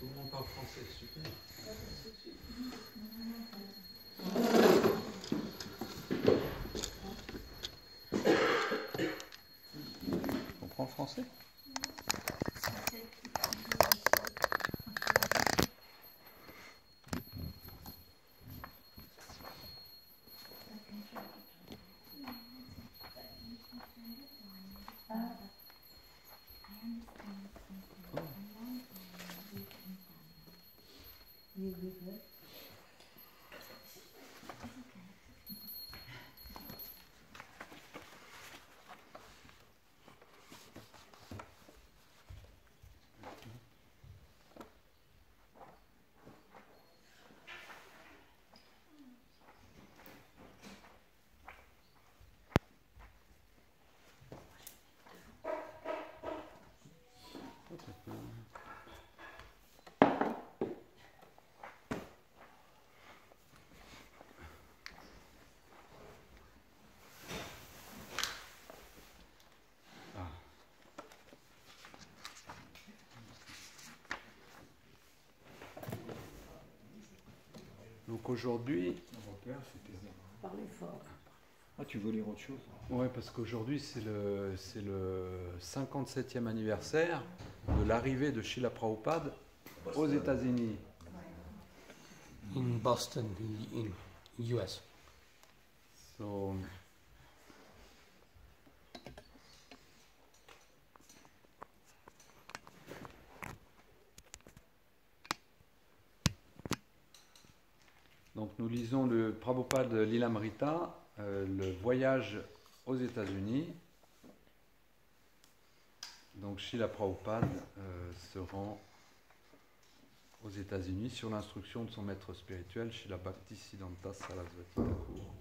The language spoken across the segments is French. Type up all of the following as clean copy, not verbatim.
Tout le monde parle français, super. On comprend le français? Donc aujourd'hui... Parlez fort. Ah, tu veux lire autre chose? Oui, parce qu'aujourd'hui c'est le 57e anniversaire de l'arrivée de Srila Prabhupada aux États-Unis. In Boston, in US. So, donc nous lisons le Prabhupada Lilamrita, le voyage aux États-Unis. Donc Srila Prabhupada se rend aux États-Unis sur l'instruction de son maître spirituel, Srila Bhaktisiddhanta Sarasvati Thakur.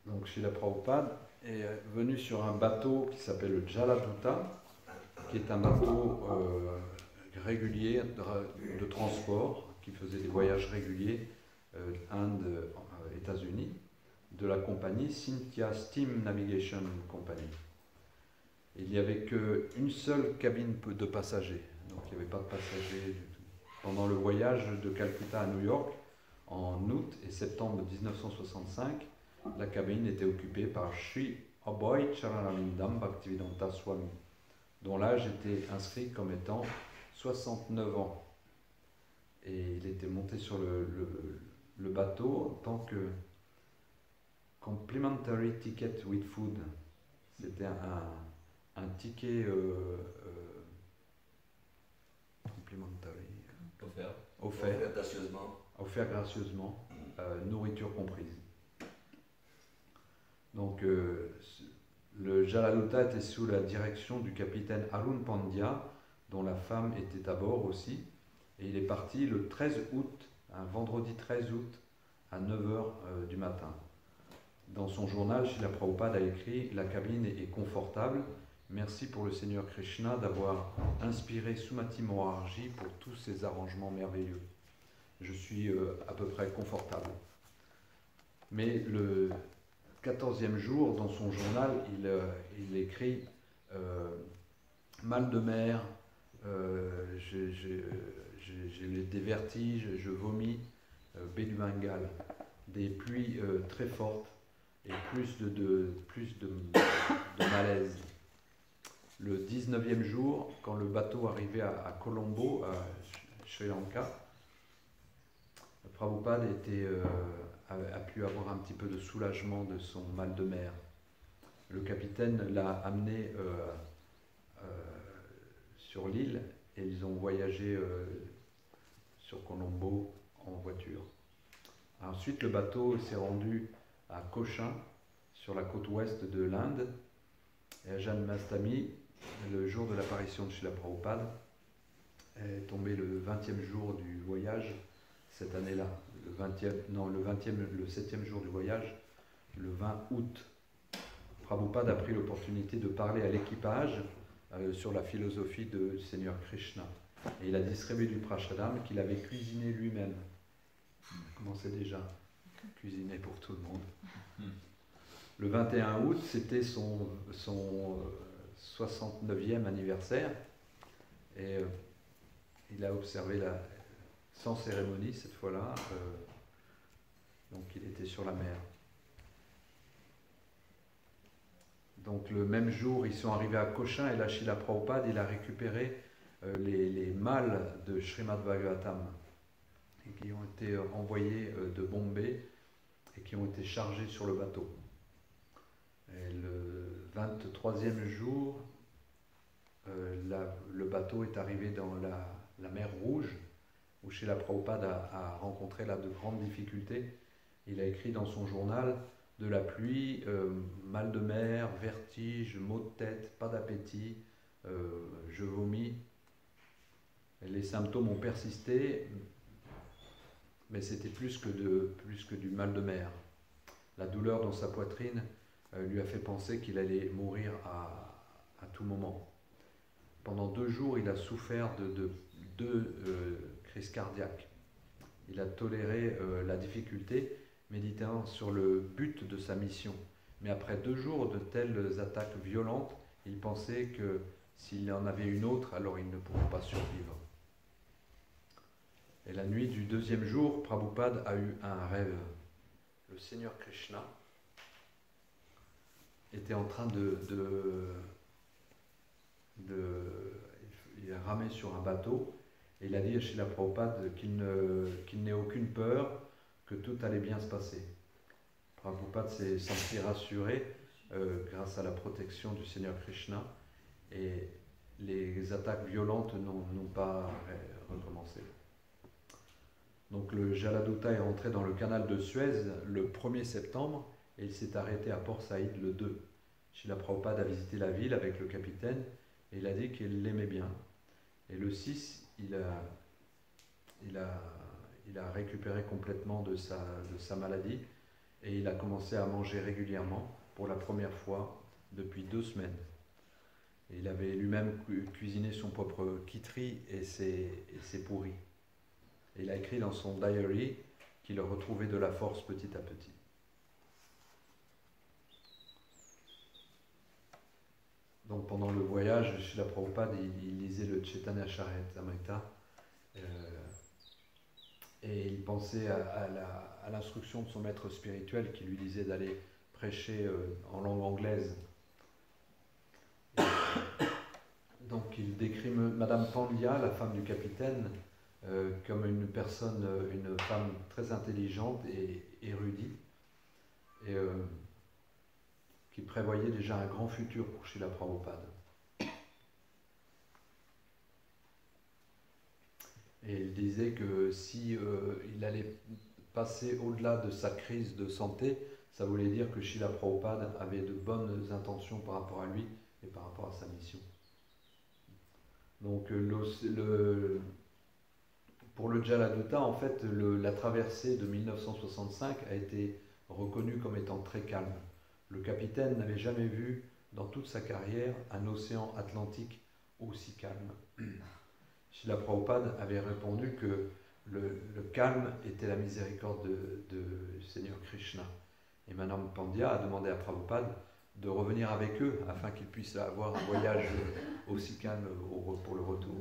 Donc Srila Prabhupada est venu sur un bateau qui s'appelle le Jaladuta, qui est un bateau régulier de transport, qui faisait des voyages réguliers Inde-États-Unis, de la compagnie Cynthia Steam Navigation Company. Il n'y avait qu'une seule cabine de passagers, donc il n'y avait pas de passagers du tout. Pendant le voyage de Calcutta à New York, en août et septembre 1965, la cabine était occupée par Sri Abhay Charanarvindam Bhaktivedanta Swami, dont l'âge était inscrit comme étant 69 ans. Et il était monté sur le bateau en tant que complimentary ticket with food. C'était un ticket complimentary, offert gracieusement, nourriture comprise. Donc le Jalaluta était sous la direction du capitaine Arun Pandya, dont la femme était à bord aussi, et il est parti le 13 août, un vendredi 13 août, à 9h du matin. Dans son journal, Srila Prabhupada a écrit « La cabine est confortable. Merci pour le Seigneur Krishna d'avoir inspiré Sumati Morarji pour tous ces arrangements merveilleux. Je suis à peu près confortable. » Mais le 14e jour, dans son journal, il écrit mal de mer, j'ai des vertiges, je vomis, baie du Bengale, des pluies très fortes et plus de malaise. Le 19e jour, quand le bateau arrivait à Colombo, à Sri Lanka, Prabhupada a pu avoir un petit peu de soulagement de son mal de mer. Le capitaine l'a amené sur l'île et ils ont voyagé sur Colombo en voiture. Ensuite, le bateau s'est rendu à Cochin, sur la côte ouest de l'Inde, et à Janmastami, le jour de l'apparition de Srila Prabhupada, est tombé le 20e jour du voyage cette année-là, le 7e jour du voyage, le 20 août. Prabhupada a pris l'opportunité de parler à l'équipage sur la philosophie du Seigneur Krishna. Et il a distribué du prashadam qu'il avait cuisiné lui-même. Il commençait déjà à cuisiner pour tout le monde. Le 21 août, c'était son 69e anniversaire. Et il a observé sans cérémonie cette fois-là. Donc il était sur la mer. Donc le même jour, ils sont arrivés à Cochin et là, Srila Prabhupada, il a récupéré les malles de Srimad Bhagavatam et qui ont été envoyés de Bombay et qui ont été chargés sur le bateau. Et le 23e jour, le bateau est arrivé dans la mer Rouge où Srila Prabhupada a rencontré là de grandes difficultés. Il a écrit dans son journal: de la pluie, mal de mer, vertige, maux de tête, pas d'appétit, je vomis. Les symptômes ont persisté, mais c'était plus que du mal de mer. La douleur dans sa poitrine lui a fait penser qu'il allait mourir à tout moment. Pendant 2 jours, il a souffert de 2 crises cardiaques. Il a toléré la difficulté, méditant sur le but de sa mission. Mais après 2 jours de telles attaques violentes, il pensait que s'il en avait une autre, alors il ne pourrait pas survivre. Et la nuit du 2e jour, Prabhupada a eu un rêve. Le Seigneur Krishna était en train il ramait sur un bateau et il a dit à Srila Prabhupada qu'il n'ait aucune peur, que tout allait bien se passer. Prabhupada s'est senti rassuré grâce à la protection du Seigneur Krishna et les attaques violentes n'ont pas recommencé. Donc le Jaladuta est rentré dans le canal de Suez le 1er septembre et il s'est arrêté à Port Saïd le 2. Srila Prabhupada a visité la ville avec le capitaine et il a dit qu'il l'aimait bien. Et le 6, il a récupéré complètement de sa maladie et il a commencé à manger régulièrement pour la première fois depuis 2 semaines. Et il avait lui-même cuisiné son propre kitri et ses pourris. Et il a écrit dans son diary qu'il retrouvait de la force petit à petit. Donc pendant le voyage, Srila Prabhupada, il lisait le Chaitanya Charitamrita et il pensait à l'instruction de son maître spirituel qui lui disait d'aller prêcher en langue anglaise. Donc il décrit Madame Pandya, la femme du capitaine, comme une femme très intelligente et érudite, et qui prévoyait déjà un grand futur pour Srila Prabhupada. Et il disait que si il allait passer au-delà de sa crise de santé, ça voulait dire que Srila Prabhupada avait de bonnes intentions par rapport à lui et par rapport à sa mission. Donc pour le Jaladuta, en fait, la traversée de 1965 a été reconnue comme étant très calme. Le capitaine n'avait jamais vu dans toute sa carrière un océan Atlantique aussi calme. Srila Prabhupada avait répondu que le calme était la miséricorde de Seigneur Krishna. Et Madame Pandya a demandé à Prabhupada de revenir avec eux afin qu'ils puissent avoir un voyage aussi calme pour le retour.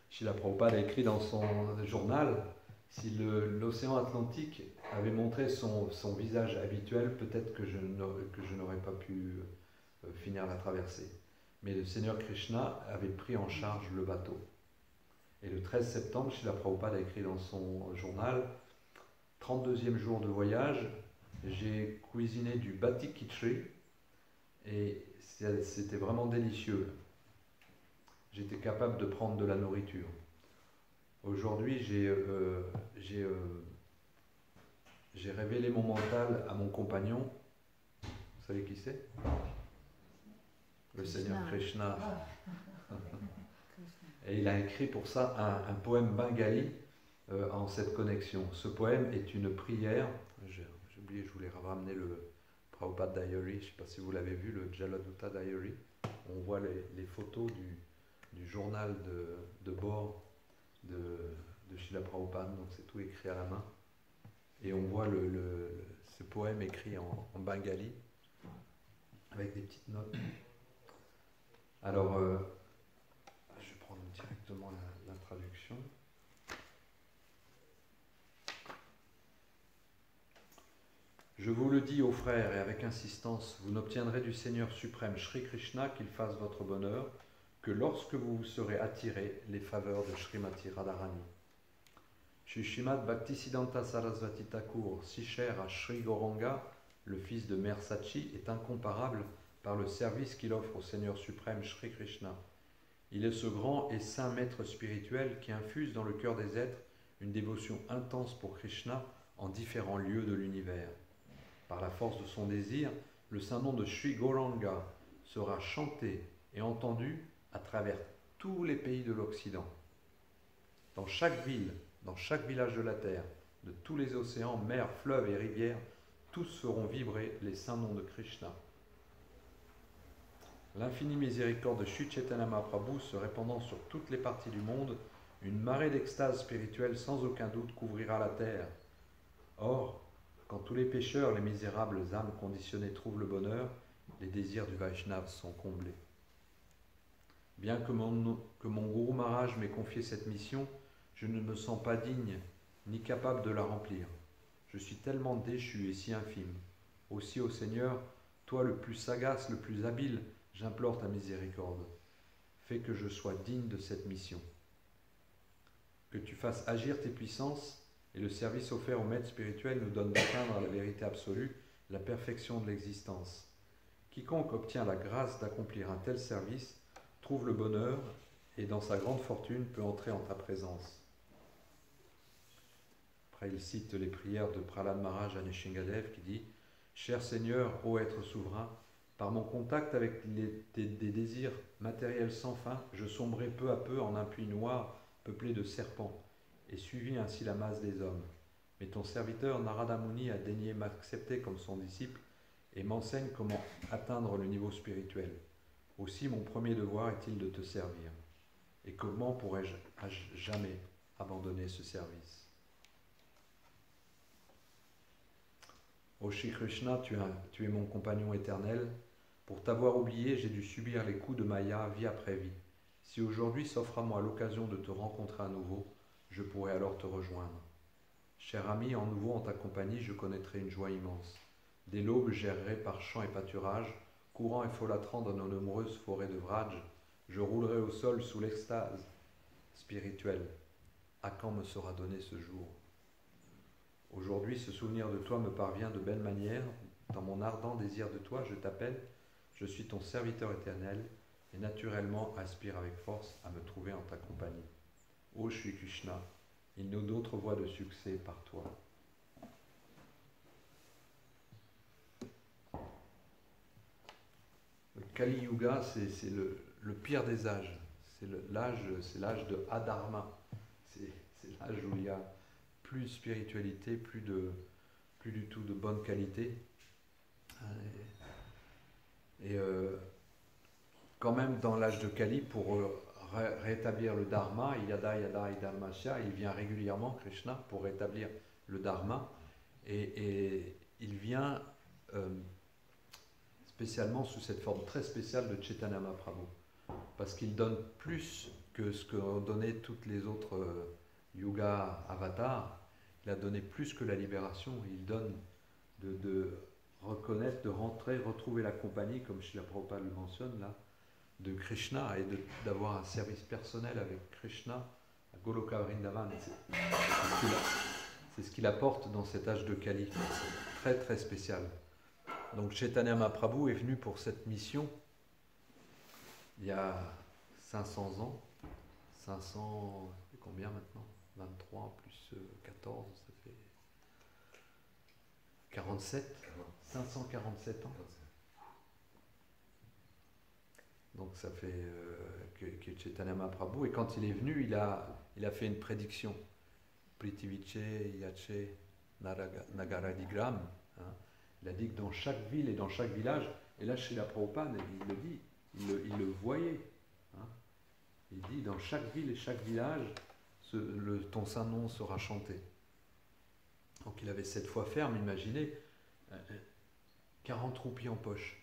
Srila Prabhupada a écrit dans son journal: si l'océan Atlantique avait montré son visage habituel, peut-être que je n'aurais pas pu finir la traversée. Mais le Seigneur Krishna avait pris en charge le bateau. Et le 13 septembre, Srila Prabhupada a écrit dans son journal: 32e jour de voyage, j'ai cuisiné du bati kitri et c'était vraiment délicieux. J'étais capable de prendre de la nourriture. Aujourd'hui, j'ai révélé mon mental à mon compagnon. Vous savez qui c'est? Le Seigneur Krishna. Et il a écrit pour ça un poème bengali en cette connexion. Ce poème est une prière. J'ai oublié, je voulais ramener le Prabhupada Diary. Je ne sais pas si vous l'avez vu, le Jaladuta Diary. on voit les photos du journal de bord de Srila Prabhupada, donc c'est tout écrit à la main. Et on voit ce poème écrit en bengali, avec des petites notes. Alors, je vais prendre directement la traduction. Je vous le dis, ô frères, et avec insistance, vous n'obtiendrez du Seigneur suprême Shri Krishna qu'il fasse votre bonheur que lorsque vous serez attirés les faveurs de Srimati Radharani. Shri Srimad Bhaktisiddhanta Sarasvati Thakur, si cher à Shri Gauranga, le fils de Mère Sachi, est incomparable par le service qu'il offre au Seigneur suprême Shri Krishna. Il est ce grand et saint maître spirituel qui infuse dans le cœur des êtres une dévotion intense pour Krishna en différents lieux de l'univers. Par la force de son désir, le saint nom de Shri Gauranga sera chanté et entendu à travers tous les pays de l'Occident. Dans chaque ville, dans chaque village de la terre, de tous les océans, mers, fleuves et rivières, tous feront vibrer les saints noms de Krishna. L'infinie miséricorde de Shri Chaitanya Mahaprabhu se répandant sur toutes les parties du monde, une marée d'extase spirituelle sans aucun doute couvrira la terre. Or, quand tous les pécheurs, les misérables âmes conditionnées trouvent le bonheur, les désirs du Vaishnava sont comblés. Bien que mon Guru Maharaj m'ait confié cette mission, je ne me sens pas digne ni capable de la remplir. Je suis tellement déchu et si infime. Aussi, ô Seigneur, toi le plus sagace, le plus habile, j'implore ta miséricorde. Fais que je sois digne de cette mission. Que tu fasses agir tes puissances et le service offert au maître spirituel nous donne d'atteindre la vérité absolue, la perfection de l'existence. Quiconque obtient la grâce d'accomplir un tel service trouve le bonheur et dans sa grande fortune peut entrer en ta présence. Après il cite les prières de Prahlad Maharaj à Nishingadev qui dit « Cher Seigneur, ô être souverain, par mon contact avec des désirs matériels sans fin, je sombrais peu à peu en un puits noir peuplé de serpents, et suivi ainsi la masse des hommes. Mais ton serviteur Narada Muni a daigné m'accepter comme son disciple et m'enseigne comment atteindre le niveau spirituel. Aussi mon premier devoir est-il de te servir. Et comment pourrais-je jamais abandonner ce service? Ô Shri Krishna, tu es mon compagnon éternel. Pour t'avoir oublié, j'ai dû subir les coups de Maya vie après vie. Si aujourd'hui s'offre à moi l'occasion de te rencontrer à nouveau, je pourrai alors te rejoindre. Cher ami, en nouveau en ta compagnie, je connaîtrai une joie immense. Dès l'aube, j'errerai par champs et pâturages, courant et folâtrant dans nos nombreuses forêts de Vraj, je roulerai au sol sous l'extase spirituelle. À quand me sera donné ce jour? Aujourd'hui, ce souvenir de toi me parvient de belle manière. Dans mon ardent désir de toi, je t'appelle. Je suis ton serviteur éternel et naturellement aspire avec force à me trouver en ta compagnie. Ô Shri Krishna, il n'y a d'autre voie de succès par toi. Le Kali Yuga, c'est le pire des âges. C'est l'âge de Adharma. C'est l'âge où il y a plus de spiritualité, plus du tout de bonne qualité. Et quand même dans l'âge de Kali, pour rétablir le Dharma, Yada Idharmasya, il vient régulièrement, Krishna, pour rétablir le Dharma. Et il vient spécialement sous cette forme très spéciale de Chaitanya Mahaprabhu. Parce qu'il donne plus que ce qu'ont donné toutes les autres yugas avatars. Il a donné plus que la libération. Il donne de reconnaître, de rentrer, retrouver la compagnie, comme Srila Prabhupada le mentionne là, de Krishna et d'avoir un service personnel avec Krishna à Goloka Vrindavan. C'est ce qu'il apporte dans cet âge de Kali. C'est très très spécial. Donc Chaitanya Mahaprabhu est venu pour cette mission il y a 500 ans. 500, combien maintenant? 23 plus 14, ça fait 47, 547 ans. Donc ça fait que Chaitanya Mahaprabhu, et quand il est venu, il a fait une prédiction. Pritiviche Yache Nagaradigram. Il a dit que dans chaque ville et dans chaque village, et là chez la Prabhupada, il le dit, il le voyez. Hein. Il dit, dans chaque ville et chaque village, ton saint nom sera chanté. Donc il avait 7 fois ferme, imaginez, 40 roupies en poche.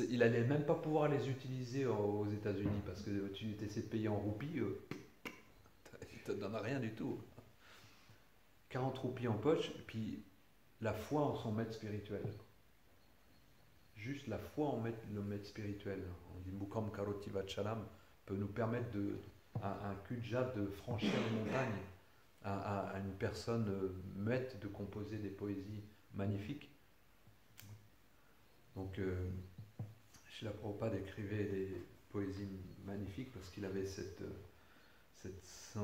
Il n'allait même pas pouvoir les utiliser aux États-Unis, parce que tu essaies de payer en roupies, il ne te donne rien du tout. 40 roupies en poche, et puis la foi en son maître spirituel. Juste la foi en le maître spirituel. On dit Mukam Karoti Vachalam peut nous permettre à un Kudja de franchir les montagnes, à une personne maître de composer des poésies magnifiques. Donc, Srila Prabhupada écrivait des poésies magnifiques parce qu'il avait cette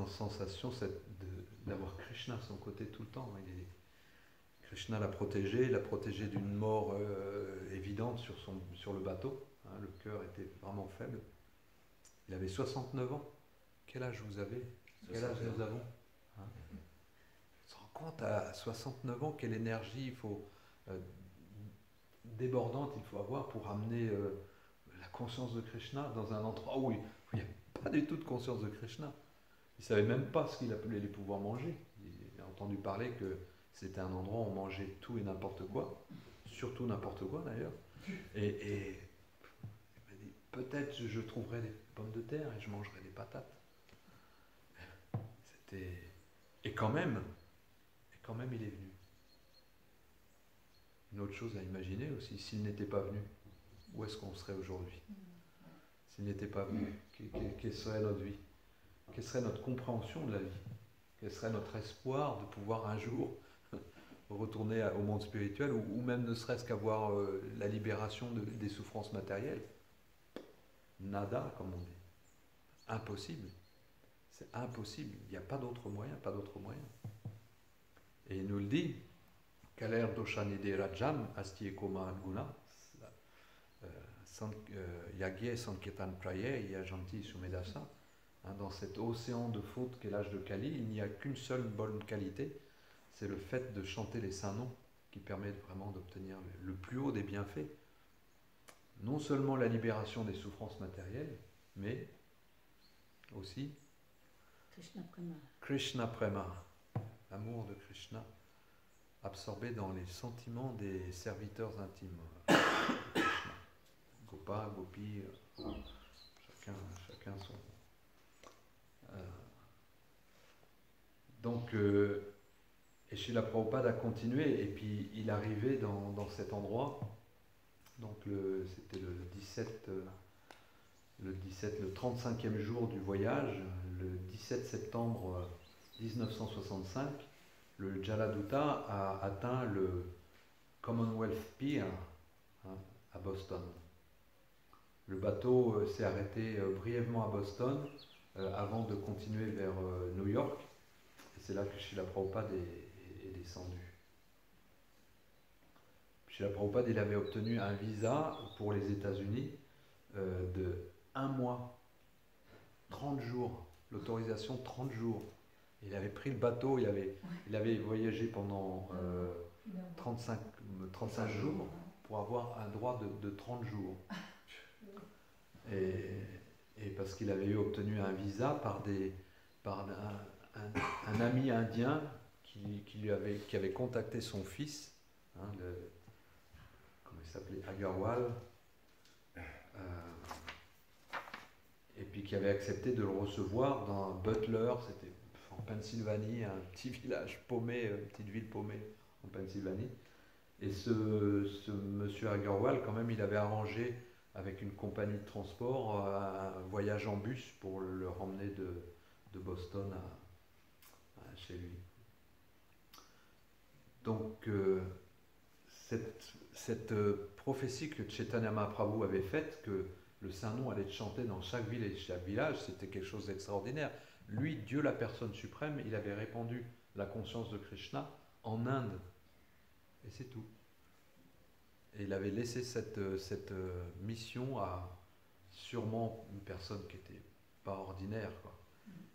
sensation d'avoir Krishna à son côté tout le temps. Krishna l'a protégé d'une mort évidente sur le bateau. Hein, le cœur était vraiment faible. Il avait 69 ans. Quel âge vous avez? Quel âge nous avons? Hein, on se rend compte à 69 ans quelle énergie débordante il faut avoir pour amener la conscience de Krishna dans un endroit où il n'y a pas du tout de conscience de Krishna. Il ne savait même pas ce qu'il allait pouvoir manger. Il a entendu parler que c'était un endroit où on mangeait tout et n'importe quoi, surtout n'importe quoi d'ailleurs. Et il m'a dit, peut-être je trouverai des pommes de terre et je mangerai des patates. Et quand même il est venu. Une autre chose à imaginer aussi, s'il n'était pas venu, où est-ce qu'on serait aujourd'hui? S'il n'était pas venu, quelle serait notre vie? Quelle serait notre compréhension de la vie? Quel serait notre espoir de pouvoir un jour retourner au monde spirituel ou même ne serait-ce qu'avoir la libération des souffrances matérielles? Nada, comme on dit. Impossible. C'est impossible. Il n'y a pas d'autre moyen, Et il nous le dit, Kaler Doshanide Rajam Asti Ekoma Guna Yagye Sankirtan Praye Yajanti Sumedasa. Dans cet océan de fautes qu'est l'âge de Kali, il n'y a qu'une seule bonne qualité, c'est le fait de chanter les saints noms qui permet vraiment d'obtenir le plus haut des bienfaits. Non seulement la libération des souffrances matérielles, mais aussi Krishna Prema, l'amour de Krishna, absorbé dans les sentiments des serviteurs intimes. Gopa, Gopi, chacun son. Donc, et Srila Prabhupada a continué, et puis il arrivait dans cet endroit. Donc c'était le 35e jour du voyage, le 17 septembre 1965, le Jaladuta a atteint le Commonwealth Pier à Boston. Le bateau s'est arrêté brièvement à Boston avant de continuer vers New York, et c'est là que Srila Prabhupada est descendu. Srila Prabhupada, il avait obtenu un visa pour les États-Unis de 1 mois, 30 jours, l'autorisation 30 jours. Il avait pris le bateau, il avait voyagé pendant 35 jours pour avoir un droit de 30 jours. Et parce qu'il avait obtenu un visa par un ami indien qui avait contacté son fils, comment il s'appelait, Agarwal, et puis qui avait accepté de le recevoir dans Butler, c'était en Pennsylvanie, un petit village paumé, une petite ville paumée en Pennsylvanie. Et ce monsieur Agarwal, quand même, il avait arrangé avec une compagnie de transport un voyage en bus pour le ramener de Boston à chez lui. Donc, cette prophétie que Chaitanya Mahaprabhu avait faite, que le Saint-Nom allait être chanté dans chaque ville et chaque village, c'était quelque chose d'extraordinaire. Lui, Dieu la personne suprême, il avait répandu la conscience de Krishna en Inde. Et c'est tout. Et il avait laissé cette mission à sûrement une personne qui n'était pas ordinaire, quoi.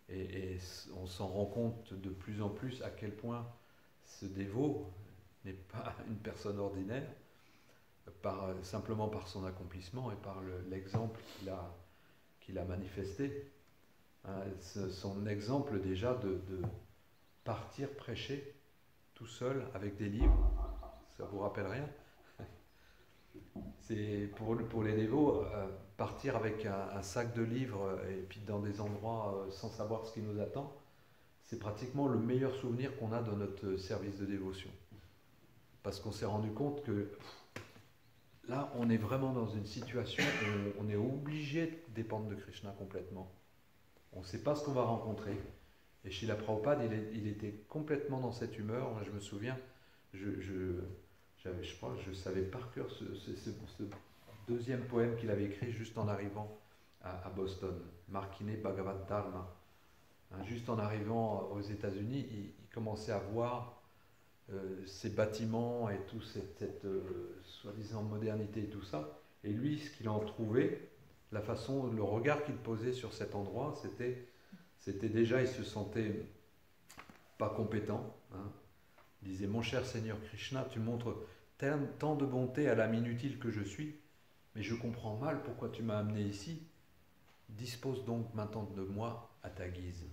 Et on s'en rend compte de plus en plus à quel point ce dévot n'est pas une personne ordinaire. simplement par son accomplissement et par l'exemple qu'il a manifesté. Hein, son exemple déjà de partir prêcher tout seul avec des livres, ça vous rappelle rien? C'est pour les dévots, partir avec un sac de livres et puis dans des endroits sans savoir ce qui nous attend, c'est pratiquement le meilleur souvenir qu'on a dans notre service de dévotion. Parce qu'on s'est rendu compte que là, on est vraiment dans une situation où on est obligé de dépendre de Krishna complètement. On ne sait pas ce qu'on va rencontrer. Et Srila Prabhupada, il était complètement dans cette humeur. Moi, je me souviens, je crois que je savais par cœur ce deuxième poème qu'il avait écrit juste en arrivant à Boston, Markine Bhagavad Dharma. Hein, juste en arrivant aux États-Unis, il commençait à voir ces bâtiments et toute cette soi-disant modernité et tout ça. Et lui, ce qu'il en trouvait, la façon, le regard qu'il posait sur cet endroit, c'était déjà, il se sentait pas compétent. Hein. Il disait, mon cher Seigneur Krishna, tu montres tant de bonté à l'âme inutile que je suis, mais je comprends mal pourquoi tu m'as amené ici. Dispose donc maintenant de moi à ta guise.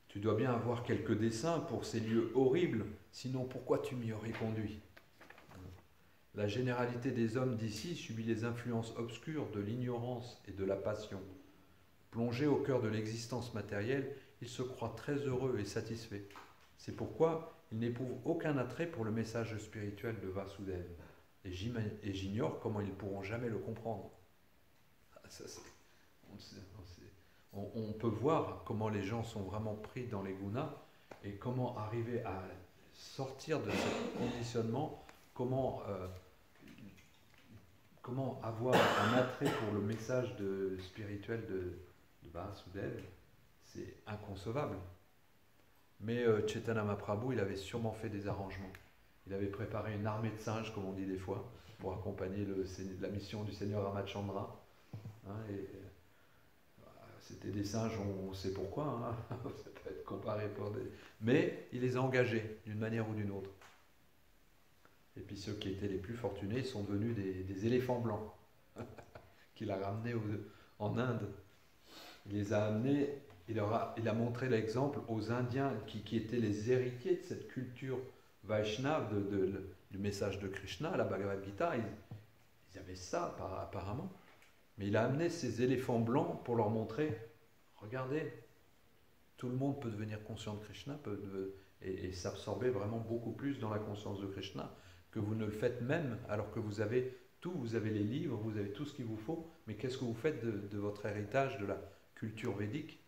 Tu dois bien avoir quelques desseins pour ces lieux horribles, sinon pourquoi tu m'y aurais conduit? La généralité des hommes d'ici subit les influences obscures de l'ignorance et de la passion. Plongés au cœur de l'existence matérielle, ils se croient très heureux et satisfaits. C'est pourquoi ils n'éprouvent aucun attrait pour le message spirituel de Vasudeva. Et j'ignore comment ils ne pourront jamais le comprendre. On peut voir comment les gens sont vraiment pris dans les gunas et comment arriver à sortir de ce conditionnement, comment avoir un attrait pour le message spirituel de Vasudeva, c'est inconcevable. Mais Chaitanya Mahaprabhu, il avait sûrement fait des arrangements. Il avait préparé une armée de singes, comme on dit des fois, pour accompagner la mission du Seigneur Ramachandra. Hein, c'était des singes, on sait pourquoi, hein, ça peut être comparé pour des... Mais il les a engagés d'une manière ou d'une autre. Et puis ceux qui étaient les plus fortunés sont devenus des éléphants blancs, qu'il a ramenés en Inde. Il les a amenés, il a montré l'exemple aux Indiens qui étaient les héritiers de cette culture Vaishnava, du message de Krishna, la Bhagavad Gita. Ils avaient ça apparemment. Mais il a amené ces éléphants blancs pour leur montrer, regardez, tout le monde peut devenir conscient de Krishna et s'absorber vraiment beaucoup plus dans la conscience de Krishna que vous ne le faites même alors que vous avez tout, vous avez les livres, vous avez tout ce qu'il vous faut, mais qu'est-ce que vous faites de votre héritage, de la culture védique?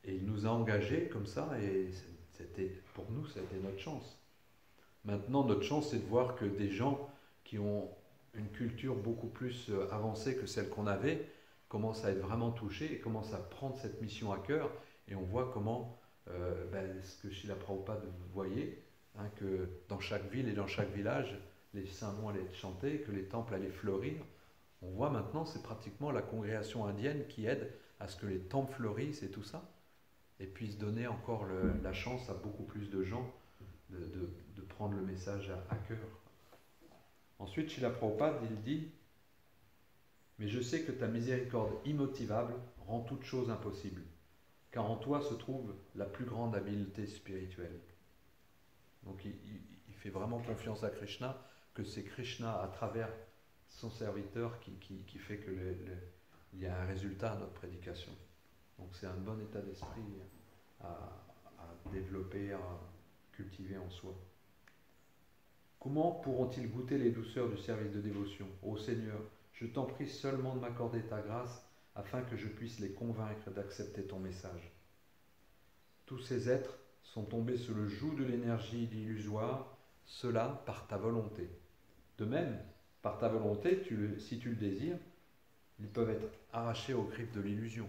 Et il nous a engagés comme ça et pour nous, ça a été notre chance. Maintenant, notre chance, c'est de voir que des gens qui ont une culture beaucoup plus avancée que celle qu'on avait, commence à être vraiment touché et commence à prendre cette mission à cœur. Et on voit comment, ce que Srila Prabhupada voyait, hein, que dans chaque ville et dans chaque village, les saints noms allaient être chantés, que les temples allaient fleurir. On voit maintenant, c'est pratiquement la congrégation indienne qui aide à ce que les temples fleurissent et tout ça, et puisse donner encore la chance à beaucoup plus de gens de prendre le message à cœur. Ensuite, Srila Prabhupada, il dit « Mais je sais que ta miséricorde immotivable rend toute chose impossible, car en toi se trouve la plus grande habileté spirituelle. » Donc il fait vraiment confiance à Krishna, que c'est Krishna à travers son serviteur qui fait qu'il y a un résultat à notre prédication. Donc c'est un bon état d'esprit à développer, à cultiver en soi. Comment pourront-ils goûter les douceurs du service de dévotion? Ô Seigneur, je t'en prie seulement de m'accorder ta grâce afin que je puisse les convaincre d'accepter ton message. Tous ces êtres sont tombés sous le joug de l'énergie illusoire, cela par ta volonté. De même, par ta volonté, si tu le désires, ils peuvent être arrachés aux griffes de l'illusion.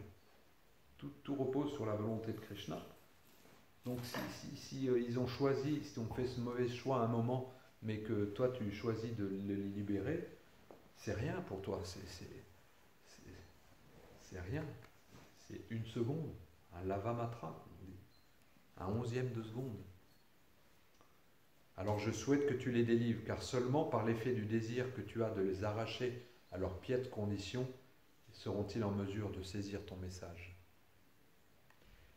Tout repose sur la volonté de Krishna. Donc si ils ont choisi, si on fait ce mauvais choix à un moment, mais que toi tu choisis de les libérer, c'est rien pour toi, c'est rien. C'est une seconde, un lavamatra, un 11e de seconde. Alors je souhaite que tu les délivres, car seulement par l'effet du désir que tu as de les arracher à leur piètre condition, seront-ils en mesure de saisir ton message.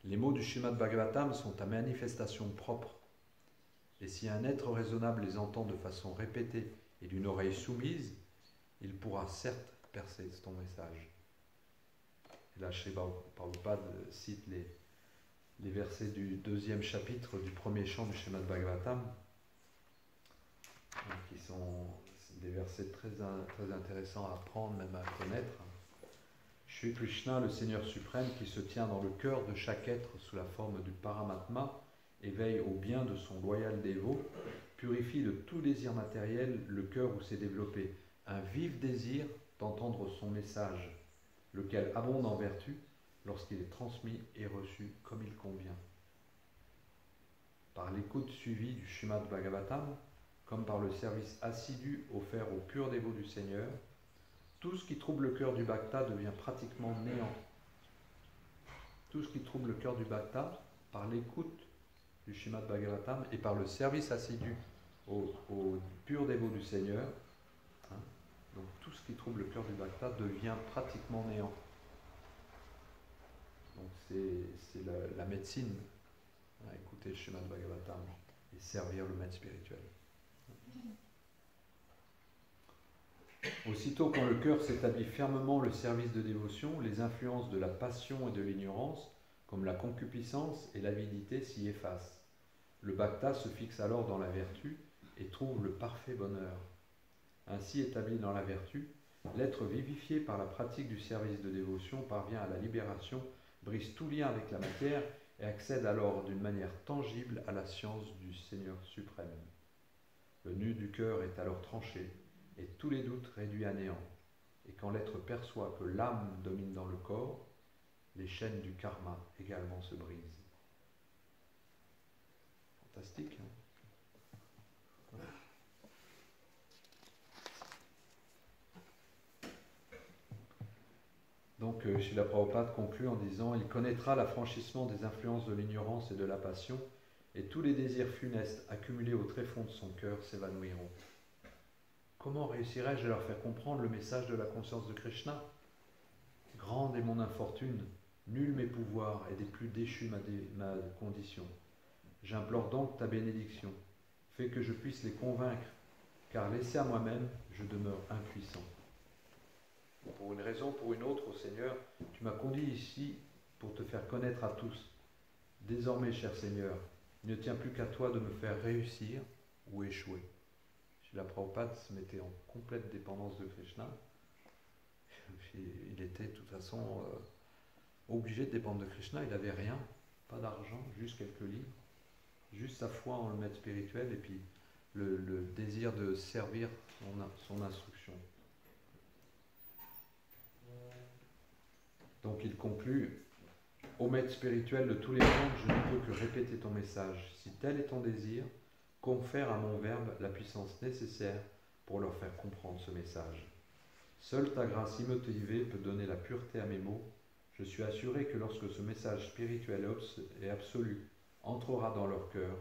Les mots du Srimad Bhagavatam sont à manifestation propre, et si un être raisonnable les entend de façon répétée et d'une oreille soumise, il pourra certes percer ton message. Et là, Sri Prabhupada cite les versets du 2e chapitre du premier chant du Srimad Bhagavatam, qui sont des versets très intéressants à apprendre, même à connaître. Shri Krishna, le Seigneur suprême, qui se tient dans le cœur de chaque être sous la forme du Paramatma et veille au bien de son loyal dévot, purifie de tout désir matériel le cœur où s'est développé un vif désir d'entendre son message, lequel abonde en vertu lorsqu'il est transmis et reçu comme il convient. Par l'écoute suivie du Srimad Bhagavatam, comme par le service assidu offert aux purs dévots du Seigneur, tout ce qui trouble le cœur du Bhakta devient pratiquement néant. Tout ce qui trouble le cœur du Bhakta, par l'écoute du Srimad Bhagavatam et par le service assidu aux purs dévots du Seigneur, donc tout ce qui trouble le cœur du Bhakta devient pratiquement néant. Donc c'est la médecine, écouter le Srimad Bhagavatam et servir le maître spirituel. Aussitôt quand le cœur s'établit fermement le service de dévotion, les influences de la passion et de l'ignorance, comme la concupiscence et l'avidité, s'y effacent. Le bhakta se fixe alors dans la vertu et trouve le parfait bonheur. Ainsi établi dans la vertu, l'être vivifié par la pratique du service de dévotion parvient à la libération, brise tout lien avec la matière et accède alors d'une manière tangible à la science du Seigneur suprême. Le nœud du cœur est alors tranché et tous les doutes réduits à néant. Et quand l'être perçoit que l'âme domine dans le corps, les chaînes du karma également se brisent. Fantastique, hein? Donc, Srila Prabhupada conclut en disant « Il connaîtra l'affranchissement des influences de l'ignorance et de la passion, et tous les désirs funestes accumulés au tréfonds de son cœur s'évanouiront. » Comment réussirai-je à leur faire comprendre le message de la conscience de Krishna? Grande est mon infortune, nul mes pouvoirs et des plus déchus ma condition. J'implore donc ta bénédiction, fais que je puisse les convaincre, car laissé à moi-même, je demeure impuissant. Pour une raison, pour une autre, ô Seigneur, tu m'as conduit ici pour te faire connaître à tous. Désormais, cher Seigneur, il ne tient plus qu'à toi de me faire réussir ou échouer. Srila Prabhupada se mettait en complète dépendance de Krishna. Il était de toute façon obligé de dépendre de Krishna. Il n'avait rien, pas d'argent, juste quelques livres, juste sa foi en le maître spirituel et puis le désir de servir son instruction. Donc il conclut « Ô maître spirituel de tous les mondes, je ne peux que répéter ton message. Si tel est ton désir, confère à mon verbe la puissance nécessaire pour leur faire comprendre ce message. Seule ta grâce immotivée peut donner la pureté à mes mots. Je suis assuré que lorsque ce message spirituel et absolu entrera dans leur cœur,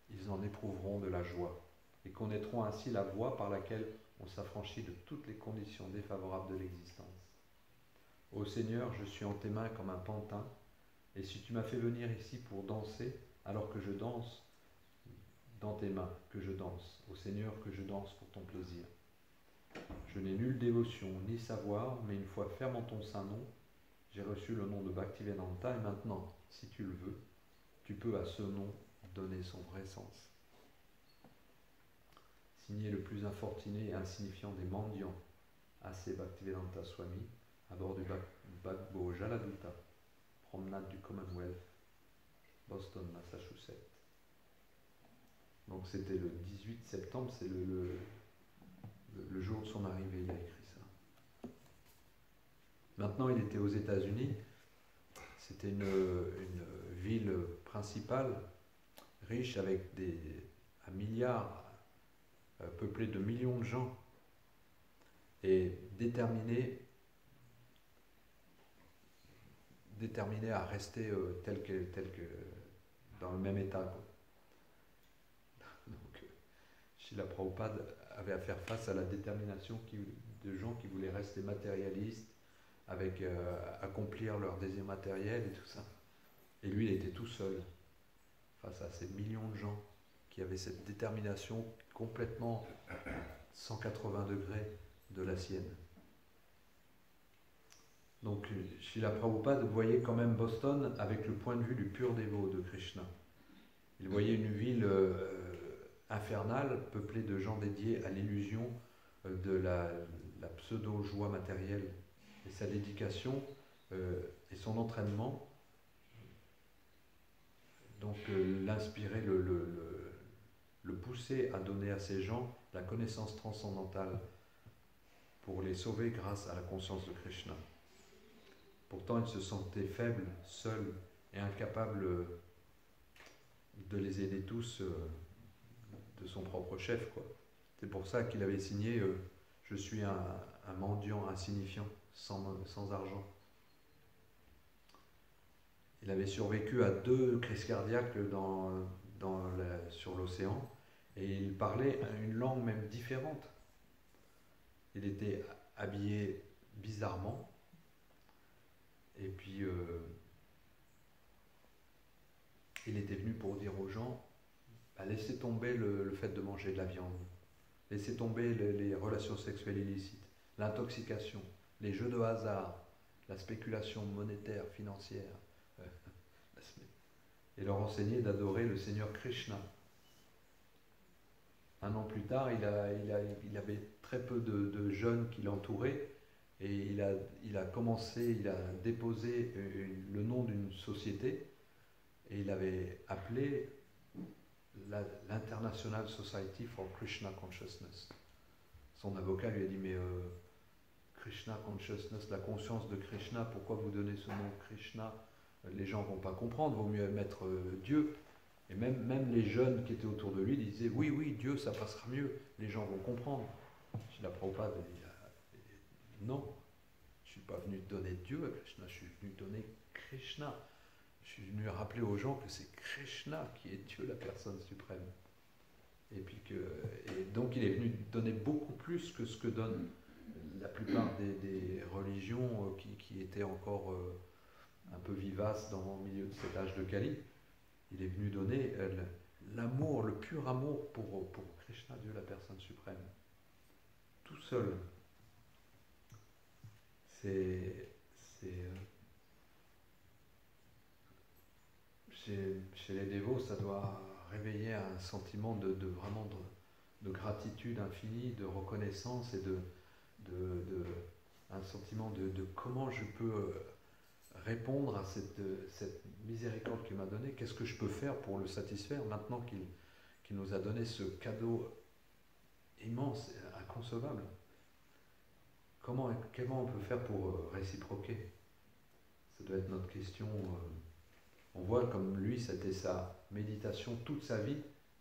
ils en éprouveront de la joie et connaîtront ainsi la voie par laquelle on s'affranchit de toutes les conditions défavorables de l'existence. Ô Seigneur, je suis en tes mains comme un pantin, et si tu m'as fait venir ici pour danser, alors que je danse, dans tes mains que je danse, ô Seigneur, que je danse pour ton plaisir. Je n'ai nulle dévotion ni savoir, mais une fois ferme en ton saint nom, j'ai reçu le nom de Bhaktivedanta, et maintenant, si tu le veux, tu peux à ce nom donner son vrai sens. Signé le plus infortuné et insignifiant des mendiants, A.C. Bhaktivedanta Swami, à bord du Bagbo Jaladuta, promenade du Commonwealth, Boston, Massachusetts. Donc c'était le 18 septembre, c'est le jour de son arrivée, il a écrit ça. Maintenant, il était aux États-Unis. C'était une ville principale, riche, avec un milliard, peuplée de millions de gens, et déterminé à rester tel que dans le même état. Donc, Srila Prabhupada avait à faire face à la détermination de gens qui voulaient rester matérialistes, avec accomplir leurs désirs matériels et tout ça. Et lui, il était tout seul face à ces millions de gens qui avaient cette détermination complètement 180 degrés de la sienne. Donc, Srila Prabhupada voyait quand même Boston avec le point de vue du pur dévot de Krishna. Il voyait une ville infernale, peuplée de gens dédiés à l'illusion de la pseudo-joie matérielle. Et sa dédication et son entraînement donc l'inspirer, le pousser à donner à ces gens la connaissance transcendantale pour les sauver grâce à la conscience de Krishna. Pourtant, il se sentait faible, seul et incapable de les aider tous de son propre chef, quoi. C'est pour ça qu'il avait signé « Je suis un mendiant insignifiant, sans argent ». Il avait survécu à 2 crises cardiaques sur l'océan et il parlait une langue même différente. Il était habillé bizarrement et puis il était venu pour dire aux gens laissez tomber le fait de manger de la viande, laissez tomber les relations sexuelles illicites, l'intoxication, les jeux de hasard, la spéculation monétaire, financière, et leur enseigner d'adorer le Seigneur Krishna. Un an plus tard, il avait très peu de jeunes qui l'entouraient et il a déposé le nom d'une société et il avait appelé l'International Society for Krishna Consciousness. Son avocat lui a dit mais Krishna Consciousness, la conscience de Krishna, pourquoi vous donnez ce nom Krishna? Les gens ne vont pas comprendre, vaut mieux mettre Dieu. Et même les jeunes qui étaient autour de lui disaient oui, Dieu, ça passera mieux, les gens vont comprendre. Srila Prabhupada dit non, je ne suis pas venu donner Dieu à Krishna, je suis venu donner Krishna. Je suis venu rappeler aux gens que c'est Krishna qui est Dieu, la personne suprême. Et donc il est venu donner beaucoup plus que ce que donnent la plupart des religions qui étaient encore un peu vivaces au milieu de cet âge de Kali. Il est venu donner l'amour, le pur amour pour Krishna, Dieu, la personne suprême. Tout seul. Chez les dévots, ça doit réveiller un sentiment vraiment de gratitude infinie, de reconnaissance et un sentiment de comment je peux répondre à cette miséricorde qu'il m'a donnée. Qu'est-ce que je peux faire pour le satisfaire maintenant qu'il nous a donné ce cadeau immense, inconcevable? Comment on peut faire pour réciproquer? Ça doit être notre question. On voit comme lui, c'était sa méditation toute sa vie.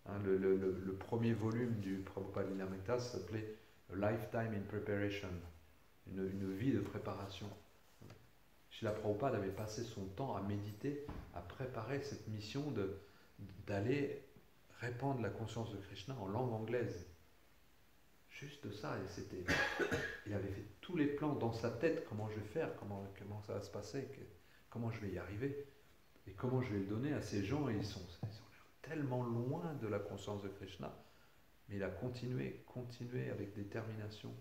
Hein, le premier volume du Prabhupada Lilamrita s'appelait A Lifetime in Preparation, une vie de préparation. Srila Prabhupada avait passé son temps à méditer, à préparer cette mission d'aller répandre la conscience de Krishna en langue anglaise. Juste ça, il avait fait tous les plans dans sa tête, comment je vais faire, comment ça va se passer, comment je vais y arriver, et comment je vais le donner à ces gens. Ils ont tellement loin de la conscience de Krishna, mais il a continué avec détermination.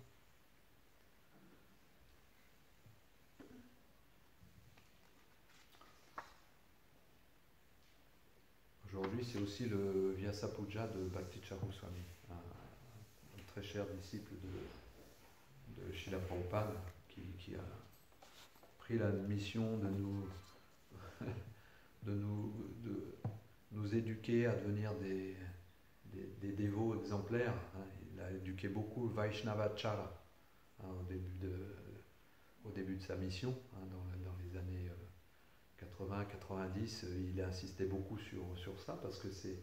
Aujourd'hui, c'est aussi le Vyasa Puja de Bhakti Charu-Swami, un très cher disciple de Srila Prabhupada, qui a pris la mission de nous éduquer à devenir des dévots exemplaires. Il a éduqué beaucoup Vaishnavachara au début de sa mission, dans les années 80-90. Il a insisté beaucoup sur ça, parce que c'est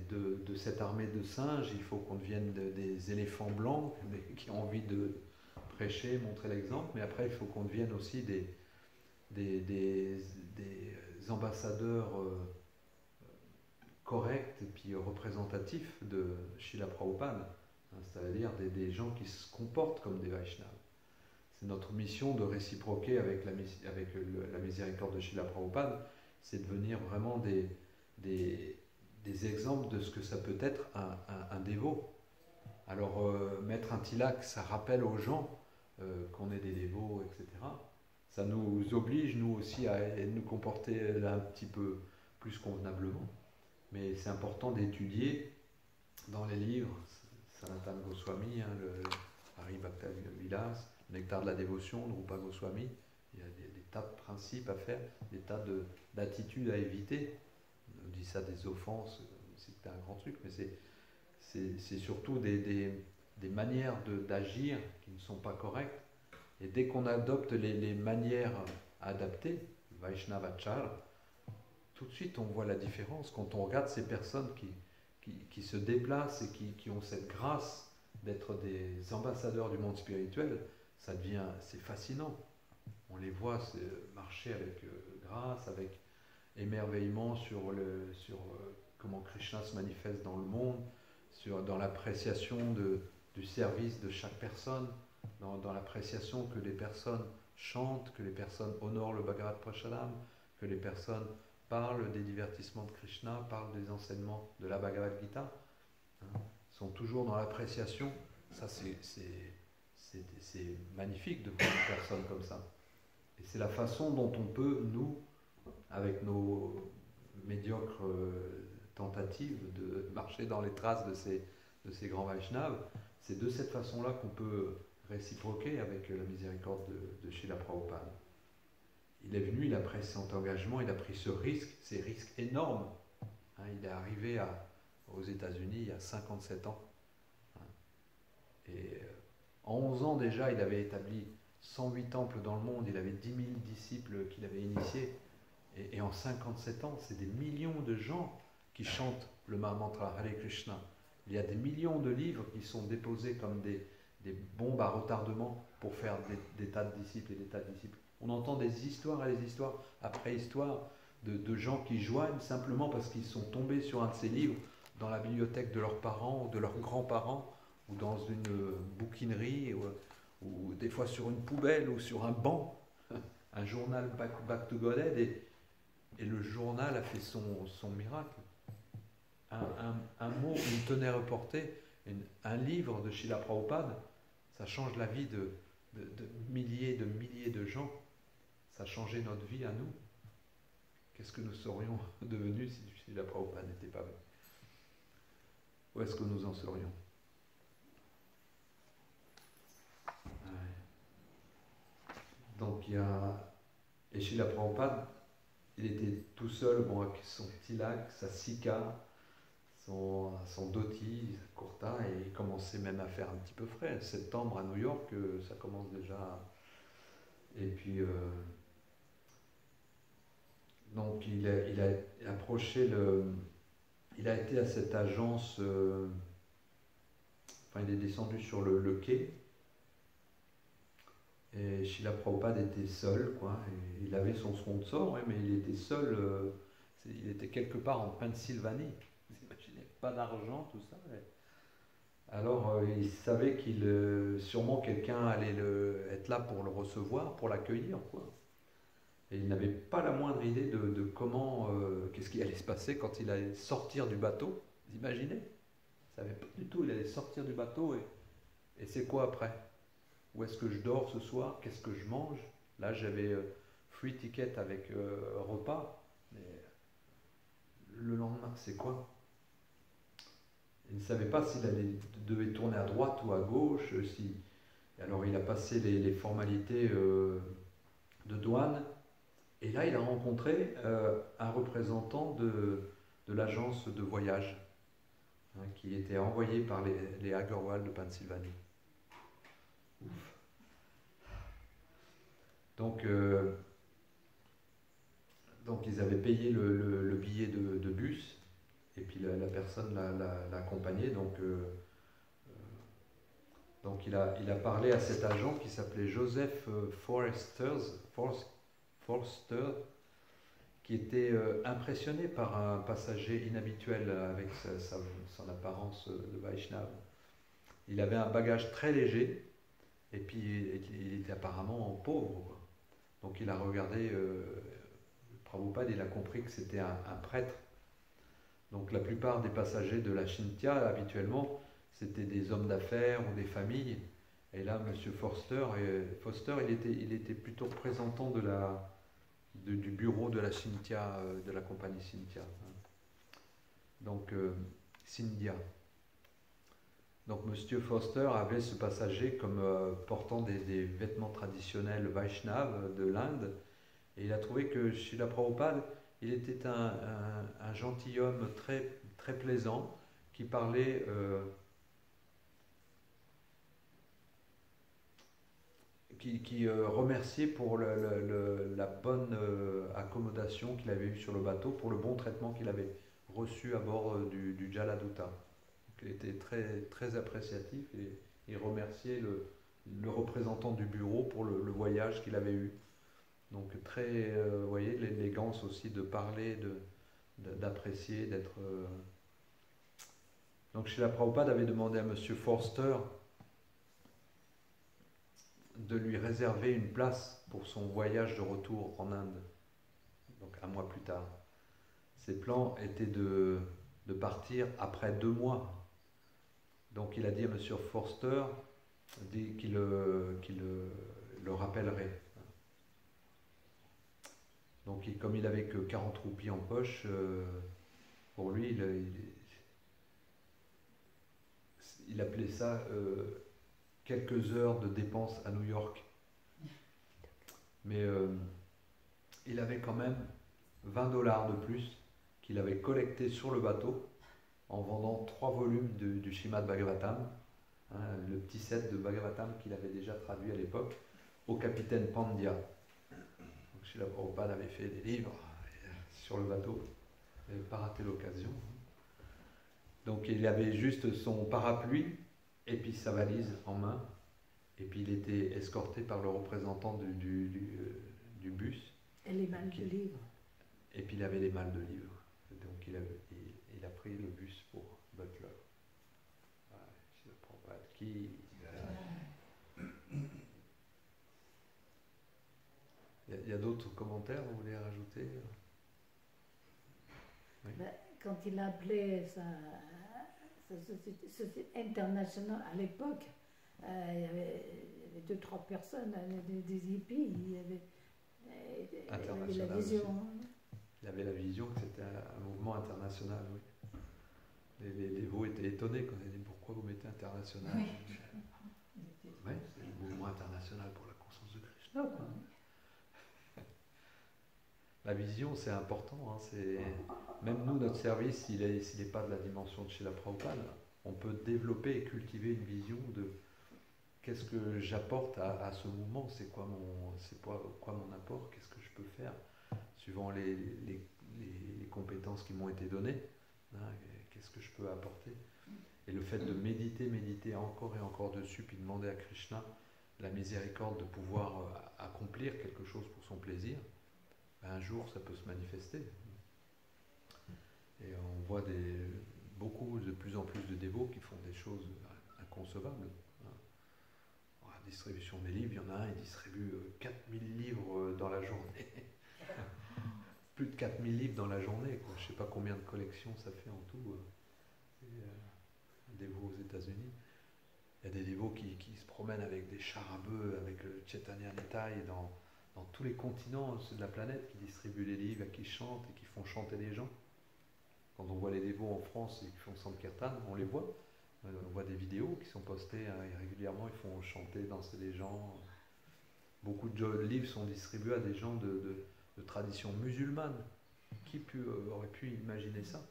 de cette armée de singes, il faut qu'on devienne des éléphants blancs qui ont envie de prêcher, montrer l'exemple, mais après il faut qu'on devienne aussi des ambassadeurs correct et puis représentatif de Srila Prabhupada, hein, c'est-à-dire des gens qui se comportent comme des Vaishnavas. C'est notre mission de réciproquer avec la miséricorde de Srila Prabhupada, c'est de devenir vraiment des exemples de ce que ça peut être un dévot. Alors, mettre un tilak, ça rappelle aux gens qu'on est des dévots, etc. Ça nous oblige, nous aussi, à nous comporter un petit peu plus convenablement. Mais c'est important d'étudier dans les livres, Sanatana Goswami, hein, le Hari Bhakta Vilas, le Nectar de la dévotion de Rupa Goswami. Il y a des tas de principes à faire, des tas d'attitudes à éviter. On dit ça des offenses, c'est un grand truc, mais c'est surtout des manières d'agir qui ne sont pas correctes. Et dès qu'on adopte les manières adaptées, Vaishnavachar, tout de suite on voit la différence. Quand on regarde ces personnes qui se déplacent et qui ont cette grâce d'être des ambassadeurs du monde spirituel, c'est fascinant. On les voit marcher avec grâce, avec émerveillement sur comment Krishna se manifeste dans le monde, dans l'appréciation du service de chaque personne, dans l'appréciation que les personnes chantent, que les personnes honorent le Bhagavad Prasadam, que les personnes parlent des divertissements de Krishna, parlent des enseignements de la Bhagavad Gita, hein, sont toujours dans l'appréciation. Ça, c'est magnifique de voir une personne comme ça. Et c'est la façon dont on peut, nous, avec nos médiocres tentatives de marcher dans les traces de ces grands Vaishnavas, c'est de cette façon-là qu'on peut réciproquer avec la miséricorde de Srila Prabhupada. Il est venu, il a pris cet engagement, il a pris ces risques énormes. Hein, il est arrivé aux États-Unis il y a 57 ans. Hein, et en 11 ans déjà, il avait établi 108 temples dans le monde, il avait 10 000 disciples qu'il avait initiés. Et en 57 ans, c'est des millions de gens qui chantent le Mahamantra Hare Krishna. Il y a des millions de livres qui sont déposés comme des bombes à retardement pour faire des tas de disciples et des tas de disciples. On entend des histoires et des histoires après histoires de gens qui joignent simplement parce qu'ils sont tombés sur un de ces livres dans la bibliothèque de leurs parents ou de leurs grands-parents ou dans une bouquinerie ou des fois sur une poubelle ou sur un banc, un journal Back to Godhead et le journal a fait son miracle. Un mot, une tenue reportée, un livre de Srila Prabhupada, ça change la vie de milliers de gens. Ça a changé notre vie à nous. Qu'est-ce que nous serions devenus si Srila Prabhupada n'était pas venu? Où est-ce que nous en serions? Donc il y a... Et Srila Prabhupada, il était tout seul, bon, avec son tilak, sa sika, son dhoti, sa kurta, et il commençait même à faire un petit peu frais. Septembre à New York, ça commence déjà. Et puis, donc il a approché il a été à cette agence, il est descendu sur le quai, et Srila Prabhupada était seul, quoi. Et il avait son sponsor, ouais, mais il était seul, il était quelque part en Pennsylvanie. Vous imaginez, pas d'argent, tout ça. Alors il savait sûrement quelqu'un allait être là pour le recevoir, pour l'accueillir, quoi. Et il n'avait pas la moindre idée de comment, qu'est-ce qui allait se passer quand il allait sortir du bateau. Vous imaginez? Il ne savait pas du tout, il allait sortir du bateau et c'est quoi après? Où est-ce que je dors ce soir? Qu'est-ce que je mange? Là j'avais free ticket avec repas, mais le lendemain c'est quoi? Il ne savait pas s'il devait tourner à droite ou à gauche. Alors il a passé les formalités de douane. Et là, il a rencontré un représentant de l'agence de voyage, hein, qui était envoyé par les Agarwal de Pennsylvanie. Ouf. Donc ils avaient payé le billet de bus, et puis la personne l'a accompagné. Donc il a parlé à cet agent qui s'appelait Joseph Forster, qui était impressionné par un passager inhabituel avec son apparence de Vaishnav. Il avait un bagage très léger, et puis il était apparemment pauvre, quoi. Donc il a regardé, Prabhupada, il a compris que c'était un prêtre. Donc la plupart des passagers de la Shintya, habituellement, c'était des hommes d'affaires ou des familles. Et là, M. Foster, il était plutôt représentant du bureau de la Shintya, de la compagnie Shintya. Donc, Scindia. Donc M. Foster avait ce passager comme portant des vêtements traditionnels Vaishnav de l'Inde, et il a trouvé que Srila Prabhupada, il était un gentilhomme très, très plaisant, qui parlait qui remerciait pour la bonne accommodation qu'il avait eue sur le bateau, pour le bon traitement qu'il avait reçu à bord du Jaladuta. Il était très, très appréciatif et il remerciait le représentant du bureau pour le voyage qu'il avait eu. Donc très, vous voyez, l'élégance aussi de parler, d'apprécier, d'être... Donc Srila Prabhupada avait demandé à M. Forster de lui réserver une place pour son voyage de retour en Inde, donc un mois plus tard. Ses plans étaient de partir après 2 mois. Donc il a dit à M. Forster qu'il le rappellerait. Donc comme il n'avait que 40 roupies en poche, pour lui, il appelait ça quelques heures de dépenses à New York. Mais il avait quand même $20 de plus qu'il avait collecté sur le bateau en vendant 3 volumes du Srimad Bhagavatam, hein, le petit set de Bhagavatam qu'il avait déjà traduit à l'époque, au capitaine Pandya. Donc Srila Prabhupada avait fait des livres sur le bateau, il n'avait pas raté l'occasion. Donc il avait juste son parapluie et puis sa valise en main, et puis il était escorté par le représentant du bus. Et les malles de livres. Et puis il avait les malles de livres. Donc il a pris le bus pour Butler. Je ne prends pas de qui. Il y a d'autres commentaires que vous voulez rajouter? Oui. Ben, quand il a appelé sa société internationale à l'époque, il y avait 2-3 personnes, des hippies, il y avait la vision. Il avait la vision que c'était un mouvement international, oui. Les dévots étaient étonnés quand on a dit pourquoi vous mettez international. Oui, c'est le mouvement international pour la conscience de Krishna, quoi. La vision, c'est important. Hein, même nous, notre service, s'il n'est pas de la dimension de Srila Prabhupada, on peut développer et cultiver une vision de qu'est-ce que j'apporte à ce mouvement, c'est quoi mon apport, qu'est-ce que je peux faire, suivant les compétences qui m'ont été données, hein, qu'est-ce que je peux apporter. Et le fait de méditer encore et encore dessus, puis demander à Krishna la miséricorde de pouvoir accomplir quelque chose pour son plaisir, un jour ça peut se manifester. Et on voit de plus en plus de dévots qui font des choses inconcevables. La distribution des livres, il y en a un, il distribue 4000 livres dans la journée. Plus de 4000 livres dans la journée, quoi. Je ne sais pas combien de collections ça fait en tout. Un dévot aux États-Unis. Il y a des dévots qui se promènent avec des chars à bœufs, avec le Chaitanya Nitai dans tous les continents de la planète, qui distribuent les livres, qui chantent et qui font chanter les gens. Quand on voit les dévots en France et qui font Sankirtan, on les voit. On voit des vidéos qui sont postées et régulièrement, ils font chanter, danser les gens. Beaucoup de livres sont distribués à des gens de tradition musulmane. Qui aurait pu imaginer ça?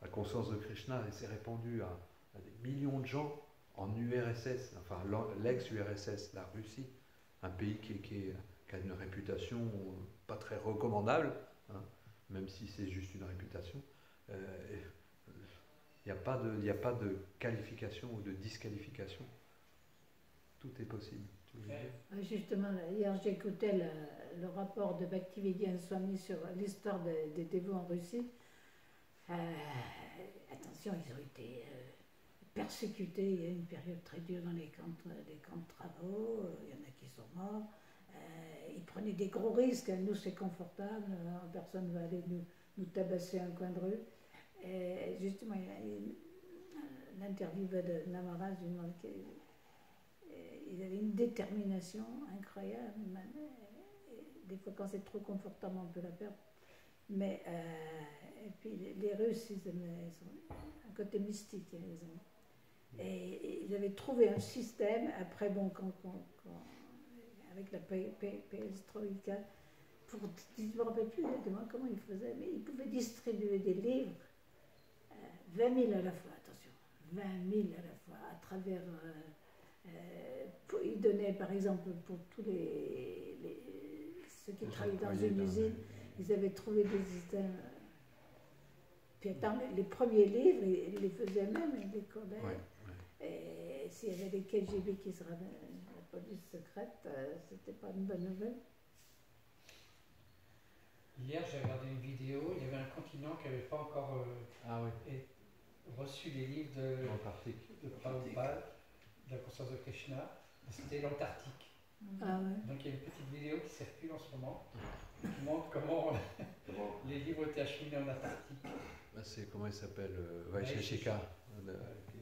La conscience de Krishna s'est répandue à des millions de gens en URSS, enfin l'ex-URSS, la Russie, un pays qui a une réputation pas très recommandable, hein, même si c'est juste une réputation. Il n'y a pas de qualification ou de disqualification. Tout est possible. Justement, hier j'écoutais le rapport de Bhaktivedanta Swami sur l'histoire des dévots en Russie. Attention, ils ont été persécutés. Il y a eu une période très dure dans les camps de travaux. Il y en a qui sont morts. Ils prenaient des gros risques. Nous, c'est confortable. Personne ne va aller nous tabasser un coin de rue. Et justement, il y a l'interview de Namaraj, ils avaient une détermination incroyable. Des fois, quand c'est trop confortable, on peut la perdre. Mais, et puis, les Russes, ils ont un côté mystique. Et ils avaient trouvé un système, après, bon, avec la perestroïka, je ne me rappelle plus exactement comment ils faisaient, mais ils pouvaient distribuer des livres, 20 000 à la fois, attention, 20 000 à la fois, à travers... ils donnaient, par exemple, pour tous ceux qui travaillaient dans une usine, ils avaient trouvé des systèmes. Puis attends, les premiers livres, ils les faisaient eux-mêmes, ils les collaient. Ouais, ouais. Et s'il y avait des KGB qui se ramènent, la police secrète, c'était pas une bonne nouvelle. Hier, j'ai regardé une vidéo, il y avait un continent qui n'avait pas encore reçu les livres de Prabhupada, de la conscience de Krishna, c'était l'Antarctique. Ah ouais. Donc il y a une petite vidéo qui circule en ce moment, qui montre comment les livres étaient acheminés en Antarctique. C'est comment il s'appelle Vaisheshika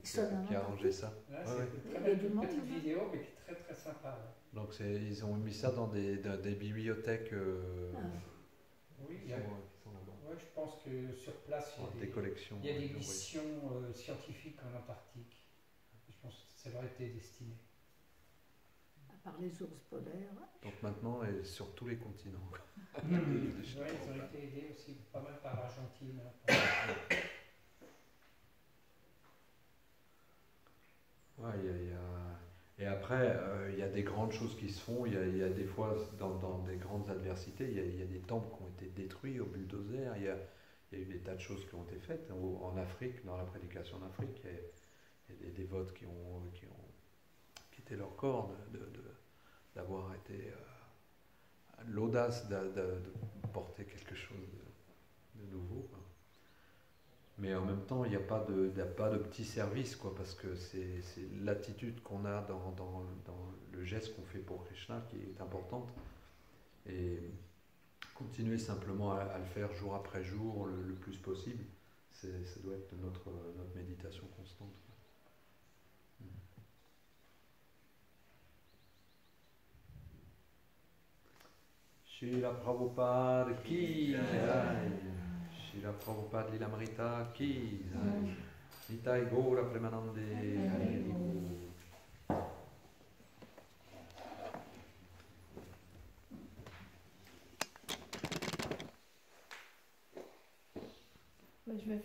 qui a arrangé ça. C'est une petite vidéo, mais qui est très très sympa. Ouais. Donc ils ont mis ça dans des bibliothèques. Oui, je pense que sur place, il y a des collections. Il y a des missions scientifiques en Antarctique. Je pense que ça leur a été destiné. À part les ours polaires. Donc maintenant, elle est sur tous les continents. Oui, ils ont été aidés aussi pas mal par l'Argentine. Et après, il y a des grandes choses qui se font. Il y a des fois, dans des grandes adversités, il y a des temples qui ont été détruits au bulldozer. Il y a eu des tas de choses qui ont été faites. En Afrique, dans la prédication en Afrique, il y a des dévotes qui ont quitté leur corps d'avoir été l'audace de porter quelque chose de nouveau. Quoi. Mais en même temps, il n'y a pas de petit service, quoi, parce que c'est l'attitude qu'on a dans le geste qu'on fait pour Krishna qui est importante. Et continuer simplement à le faire jour après jour, le plus possible, ça doit être notre méditation constante. Srila Prabhupada ki jai. Srila Prabhupada Lilamrita ki jai. Nitai Gaura Premanande. Je vais faire